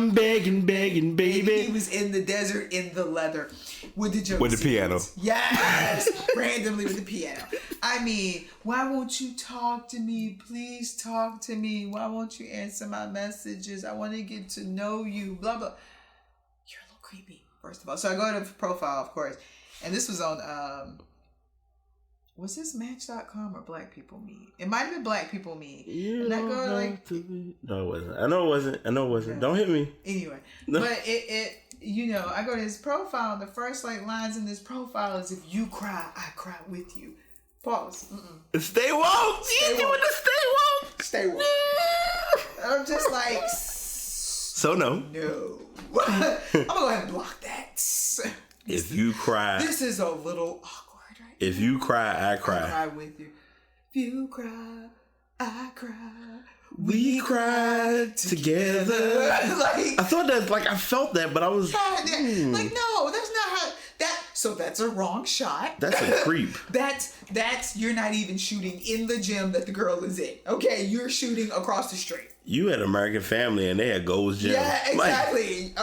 was in the desert in the leather with the piano. Yes, randomly with the piano. I mean, why won't you talk to me? Please talk to me. Why won't you answer my messages? I want to get to know you. Blah blah. You're a little creepy, first of all. So I go to the profile, of course, and this was on was this Match.com or Black People Meet? It might have been Black People Meet. And No, it wasn't. I know it wasn't. Don't hit me. Anyway, but it I go to his profile. The first lines in this profile is, "If you cry, I cry with you." Pause. Stay woke. Stay woke. Stay woke. Stay woke. I'm just like, so no. I'm gonna go ahead and block that. If you cry, this is a little awkward, right? If you cry, I cry. I cry with you. If you cry, I cry. We cried together. I thought that, I felt that, but I was no, that's not how that. So that's a wrong shot. That's a creep. That's you're not even shooting in the gym that the girl is in. Okay, you're shooting across the street. You had American Family and they had Gold's Gym. Yeah, exactly.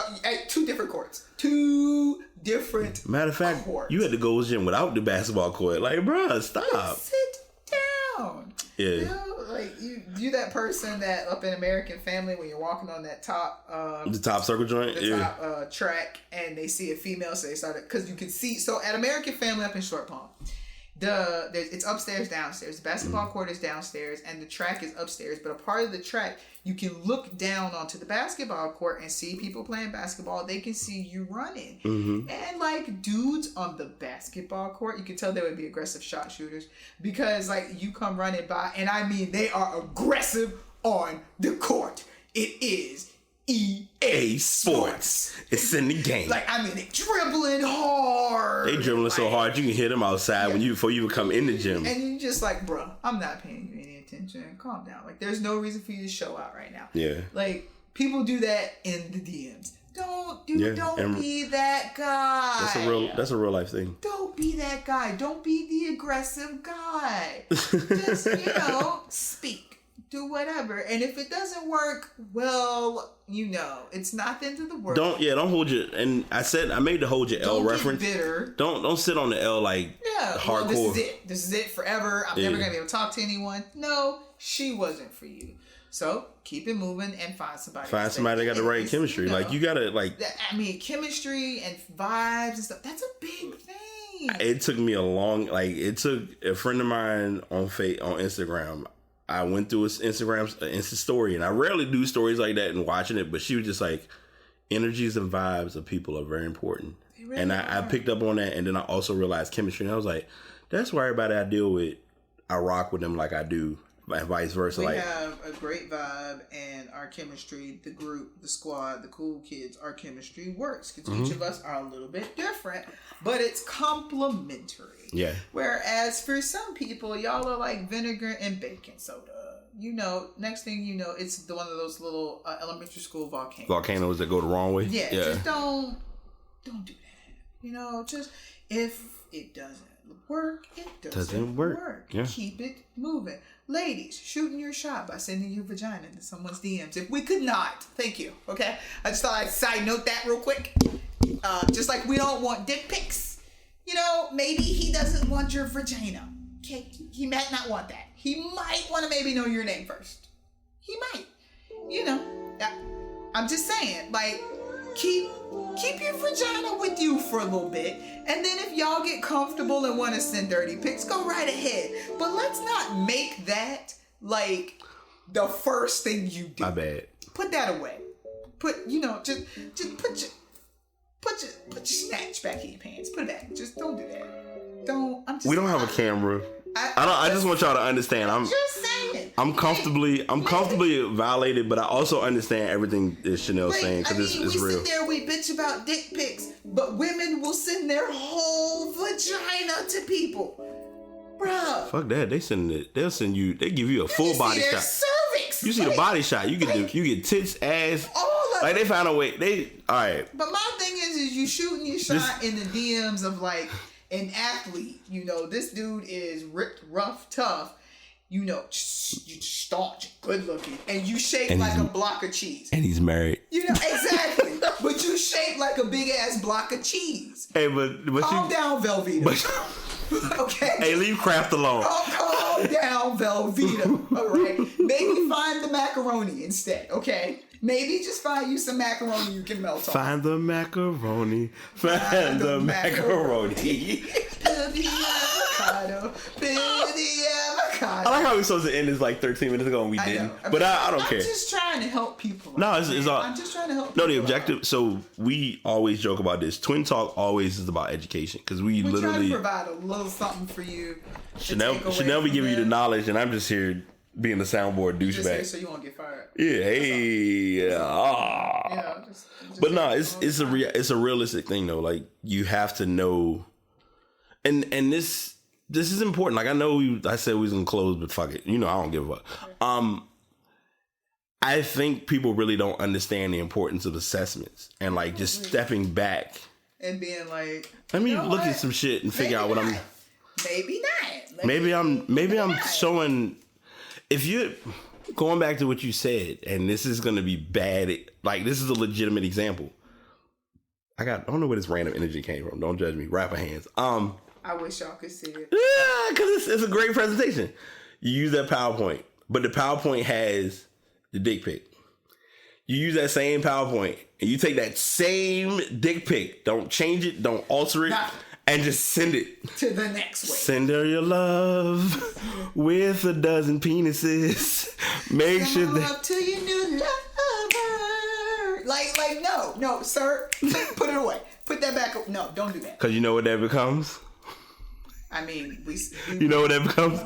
Two different courts. Two different. Matter of fact, courts. You had the Gold's Gym without the basketball court. Bruh, stop. Sit down. Yeah. You that person that up in American Family when you're walking on that top the top circle joint, top track, and they see a female, so they started, because you can see. So at American Family up in Short Pond, it's upstairs, downstairs. The basketball court is downstairs, and the track is upstairs. But a part of the track, you can look down onto the basketball court and see people playing basketball. They can see you running. Mm-hmm. And dudes on the basketball court, you can tell they would be aggressive shot shooters, because you come running by, and I mean they are aggressive on the court. It is EA Sports. It's in the game. They dribbling hard. They dribbling so hard you can hit them outside before you would come in the gym. And you just bro, I'm not paying you any attention. Calm down. There's no reason for you to show out right now. Yeah. People do that in the DMs. Don't be that guy. That's a real life thing. Don't be that guy. Don't be the aggressive guy. Just, speak. Do whatever. And if it doesn't work, well, it's not the end of the world. Don't hold your, and I made the hold your L reference. Don't get bitter. Don't sit on the L hardcore. Well, this is it forever. I'm never going to be able to talk to anyone. No, she wasn't for you. So keep it moving and find somebody. Find somebody that got the right chemistry. You gotta chemistry and vibes and stuff. That's a big thing. It took me it took a friend of mine on Instagram. I went through his Insta story, and I rarely do stories like that and watching it, but she was just energies and vibes of people are very important. Really and I picked up on that, and then I also realized chemistry, and I was like, that's why everybody I deal with, I rock with them like I do, and vice versa. We have a great vibe, and our chemistry, the group, the squad, the cool kids, our chemistry works, because each of us are a little bit different, but it's complementary. Yeah. Whereas for some people, y'all are like vinegar and baking soda. Next thing you know, it's one of those little elementary school volcanoes. Volcanoes that go the wrong way? Yeah. Just don't do that. Just if it doesn't work, it doesn't work. Yeah. Keep it moving. Ladies, shooting your shot by sending your vagina into someone's DMs. If we could not, thank you. Okay? I just thought I'd side note that real quick. Just like we don't want dick pics. Maybe he doesn't want your vagina. Okay? He might not want that. He might want to maybe know your name first. He might. I'm just saying, keep your vagina with you for a little bit, and then if y'all get comfortable and want to send dirty pics, go right ahead. But let's not make that the first thing you do. My bad. Put that away. Just put your snatch back in your pants. Put it back. Just don't do that. We don't have a camera. I just want y'all to understand. I'm just saying. I'm comfortably violated, but I also understand everything that Chanel's saying, because it's real. We sit there, we bitch about dick pics, but women will send their whole vagina to people. Bruh. Fuck that. They send it. They'll send you. They give you a full body shot. Cervix. You see the body shot. You get tits, ass. All of they found a way. All right. But my thing is you shooting your shot in the DMs of an athlete. This dude is ripped, rough, tough. You staunch, good looking, and you shaped like a block of cheese. And he's married. Exactly. But you shaped like a big ass block of cheese. Hey, but calm down, Velveeta. Okay. Hey, leave craft alone. Calm calm down, Velveeta. All right, maybe find the macaroni instead. Okay, maybe just find you some macaroni you can melt on. Find the macaroni. Find the macaroni. Peel the avocado. Peel the avocado. I like how we supposed to end this like 13 minutes ago and we didn't. But I don't care. I'm just trying to help people. No, it's all. I'm just trying to help people. No, the objective. So we always joke about this. Twin Talk always is about education because we literally trying to provide a little something for you. Chanel be giving you the knowledge, and I'm just here being the soundboard douchebag. So you won't get fired. Yeah, hey, but no, it's a realistic thing though. Like you have to know, and this is important. Like I know I said we was gonna close, but fuck it. You know I don't give a fuck. I think people really don't understand the importance of assessments and like just stepping back and being like, let me look at some shit and figure out what I'm. Maybe not. Maybe I'm showing. If you're going back to what you said, and this is gonna be bad. Like this is a legitimate example. I don't know where this random energy came from. Don't judge me. Rapper hands. I wish y'all could see it. Yeah, because it's a great presentation. You use that PowerPoint, but the PowerPoint has the dick pic. You use that same PowerPoint, and you take that same dick pic. Don't change it. Don't alter it. And just send it to the next way. Send her your love with a dozen penises. Make sure that up to your new lover. Like no, sir. Put it away. Put that back up. No, don't do that. Because you know what that becomes? I mean, we you know what that becomes?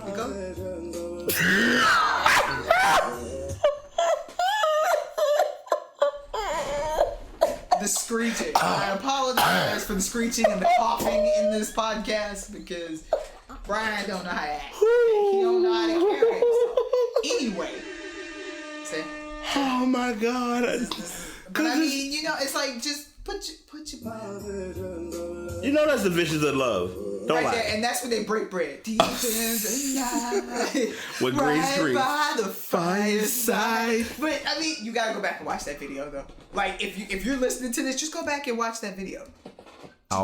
The screeching. I apologize for the screeching and the coughing in this podcast because Brian don't know how to act. He don't know how to carry himself. Anyway. See? Oh my God. But I mean, you know, it's like just put your You know that's the visions of love. Don't right lie. There, and that's when they break bread. Deep in the night, with Grace Green by the fireside. But I mean, you gotta go back and watch that video though. Like if you're listening to this, just go back and watch that video.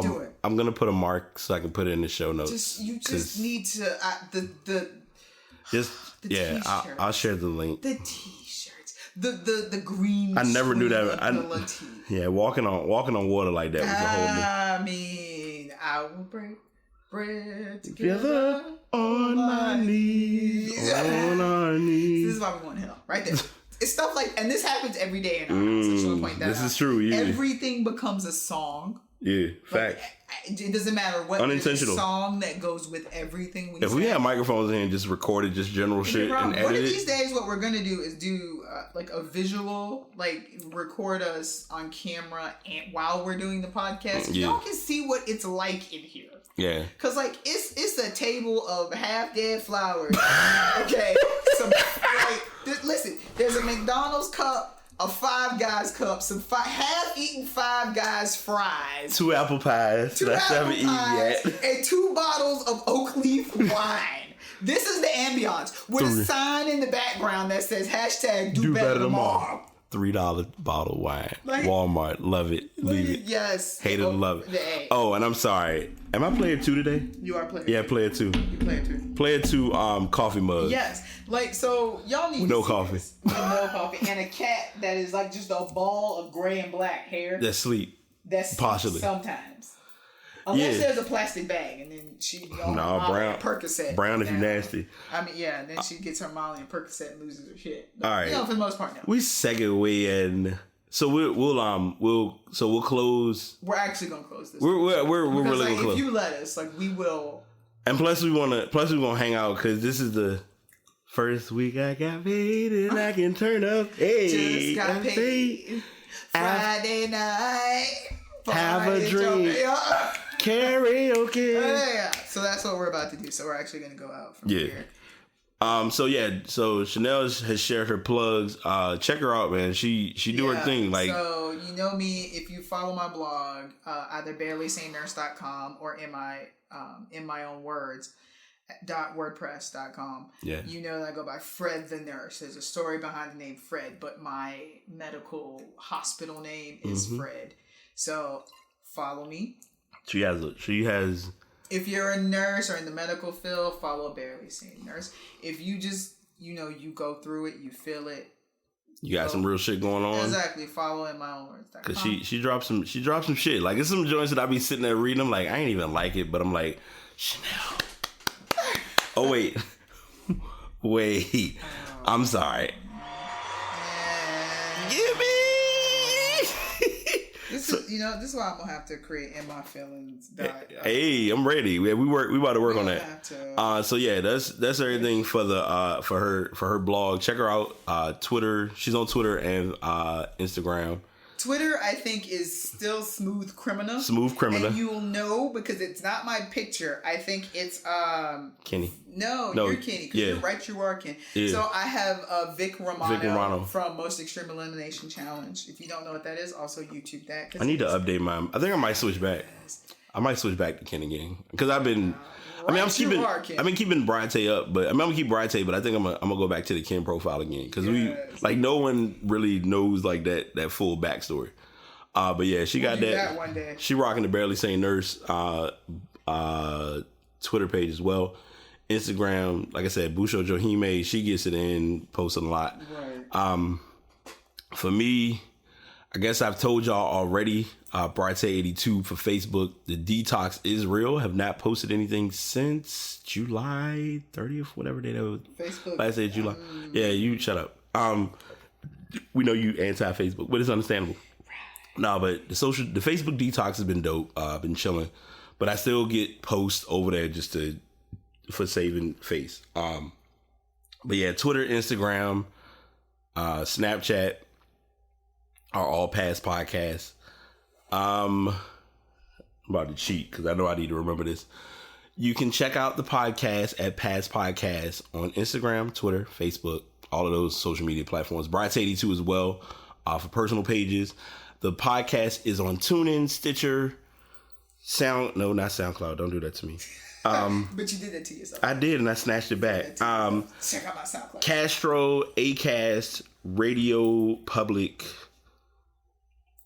Do it. I'm gonna put a mark so I can put it in the show notes. You just need to I'll share the link. The t-shirts, the green. I never knew that. Walking on water like that was a whole. I mean, I will break bread together on my knees. On our knees. This is why we want him right there. It's stuff like, and this happens every day in our house. I just want to point that out. This is true. Yeah. Everything becomes a song. Yeah, fact. Like, it doesn't matter what unintentional song that goes with everything we say. If we had microphones in and just recorded just general shit and edit it. One of these days, what we're gonna do is do like a visual, like record us on camera and while we're doing the podcast. Yeah. Y'all can see what it's like in here. Yeah. Cause like it's a table of half dead flowers. Okay. Listen, there's a McDonald's cup. A Five Guys cup, some half-eaten Five Guys fries, 2 apple pies that I haven't eaten yet, and 2 bottles of Oak Leaf wine. This is the ambiance with a sign in the background that says #Do better tomorrow. $3 bottle of wine. Like, Walmart, love it, leave it. Yes, hate it, love it. Oh, and I'm sorry. Am I player 2 today? You are player 2. Yeah, player 2. You player 2. Player 2. Coffee mug. Yes, like so y'all need no coffee. With no coffee and a cat that is like just a ball of gray and black hair. That's sleep. That's partially sometimes. Unless there's a plastic bag, and then she brown Percocet. Brown if you nasty. I mean, yeah, and then she gets her Molly and Percocet and loses her shit. But, all right, for the most part, no. We segue in, so we'll close. We're actually gonna close this. We're really gonna close. If you let us, we will. And plus we gonna hang out because this is the first week I got paid and I can turn up. Hey, just got paid. Friday night. Have a drink. Karaoke. Yeah. So that's what we're about to do. So we're actually gonna go out from here. So Chanel has shared her plugs. Check her out, man. She do her thing. Like, so you know me, if you follow my blog, either barelysanenurse.com or in my own words .wordpress.com. Yeah. You know that I go by Fred the Nurse. There's a story behind the name Fred, but my medical hospital name is Fred. So follow me. She has If you're a nurse or in the medical field, follow Barely Sane Nurse. If you just, you go through it, you feel it. You got some real shit going on. Exactly. Follow in my own words. Cause she dropped some shit. Like, it's some joints that I be sitting there reading. I'm like, I ain't even like it, but I'm like, Chanel. Oh wait. I'm sorry. Give me. This is why I'm gonna have to create In My Feelings. Hey, I'm ready. We about to work on that. So yeah, that's everything for the for her blog. Check her out. Twitter. She's on Twitter and Instagram. Twitter, I think, is still Smooth Criminal. Smooth Criminal. And you'll know because it's not my picture. I think it's Kenny. No, you're Kenny. Because you're right, you are Kenny. Yeah. So I have Vic Romano from Most Extreme Elimination Challenge. If you don't know what that is, also YouTube that. I need to update mine. I think I might switch back. I might switch back to Ken again because I've been. I've been keeping Briate up, but I'm gonna keep Briate, but I think I'm gonna go back to the Ken profile again because we no one really knows like that full backstory. But yeah, she got that one day. She rocking the Barely Sane Nurse Twitter page as well. Instagram, like I said, Busho Johime, she gets it in, posting a lot. Right. For me, I guess I've told y'all already. Briate82 for Facebook. The Detox is real. Have not posted anything since July 30th, whatever day that was. Facebook. Last day of July. Yeah, you shut up. We know you anti-Facebook, but it's understandable. No, but the Facebook Detox has been dope. I've been chilling, but I still get posts over there just for saving face. But yeah, Twitter, Instagram, Snapchat are all past podcasts. I'm about to cheat because I know I need to remember this. You can check out the podcast at Past Podcasts on Instagram, Twitter, Facebook, all of those social media platforms. Bright82 as well for personal pages. The podcast is on TuneIn, Stitcher, not SoundCloud. Don't do that to me. But you did that to yourself. I did, and I snatched it back. Check out my SoundCloud. Castro, Acast, Radio Public,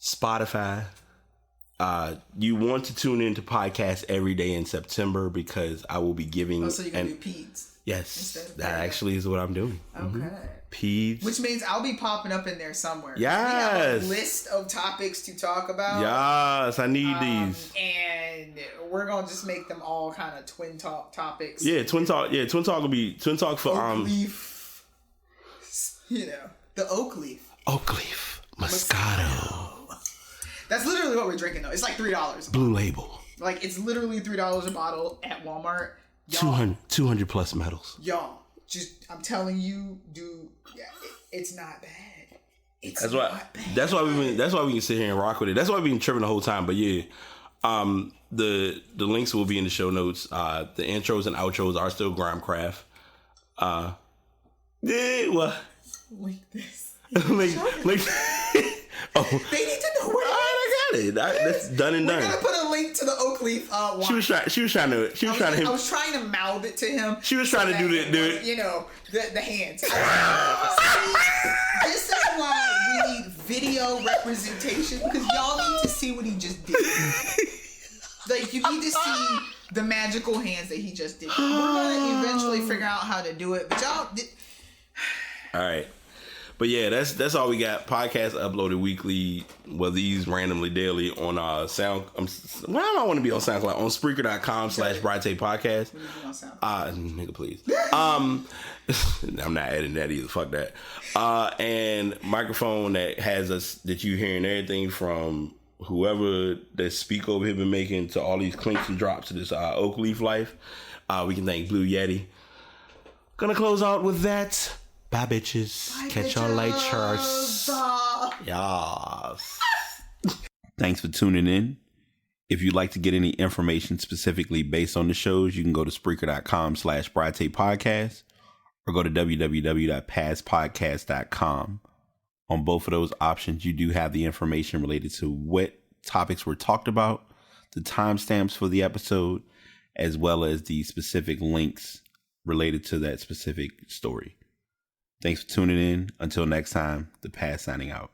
Spotify. You want to tune into podcasts every day in September because I will be giving. Oh, so you're gonna do peds? Yes, that actually is what I'm doing. Okay. Mm-hmm. Peds, which means I'll be popping up in there somewhere. Yes, we have a list of topics to talk about. Yes, I need these, and we're gonna just make them all kind of twin talk topics. Yeah, twin talk. Yeah, twin talk will be twin talk for oak leaf. The oak leaf. Oak leaf Moscato. That's literally what we're drinking, though. It's like $3. Blue Label. Like, it's literally $3 a bottle at Walmart. 200 plus medals. Y'all, I'm telling you, dude, it's not bad. That's why we can sit here and rock with it. That's why we've been tripping the whole time. But yeah, the links will be in the show notes. The intros and outros are still Grimecraft. Yeah, well. Link this. link. Oh. They need to know where. I got it. That's done and done. We're gonna put a link to the oak leaf wine. She was trying to. I was trying to mouth it to him. She was trying to do the hands. This is why we need video representation because y'all need to see what he just did. Like you need to see the magical hands that he just did. We're gonna eventually figure out how to do it, but y'all. All right. But yeah, that's all we got. Podcast uploaded weekly, well, these randomly daily on Sound. Why do I want to be on SoundCloud? On Spreaker.com/Bright Podcast. Nigga, please. I'm not adding that either. Fuck that. And microphone that has us that you hearing everything from whoever that speak over here been making to all these clinks and drops to this Oak Leaf Life. We can thank Blue Yeti. Gonna close out with that. Bye, bitches. Bye, Catch y'all later. Yes. Thanks for tuning in. If you'd like to get any information specifically based on the shows, you can go to Spreaker.com/Bright Podcast or go to www.passpodcast.com. On both of those options, you do have the information related to what topics were talked about, the timestamps for the episode, as well as the specific links related to that specific story. Thanks for tuning in. Until next time, the Past signing out.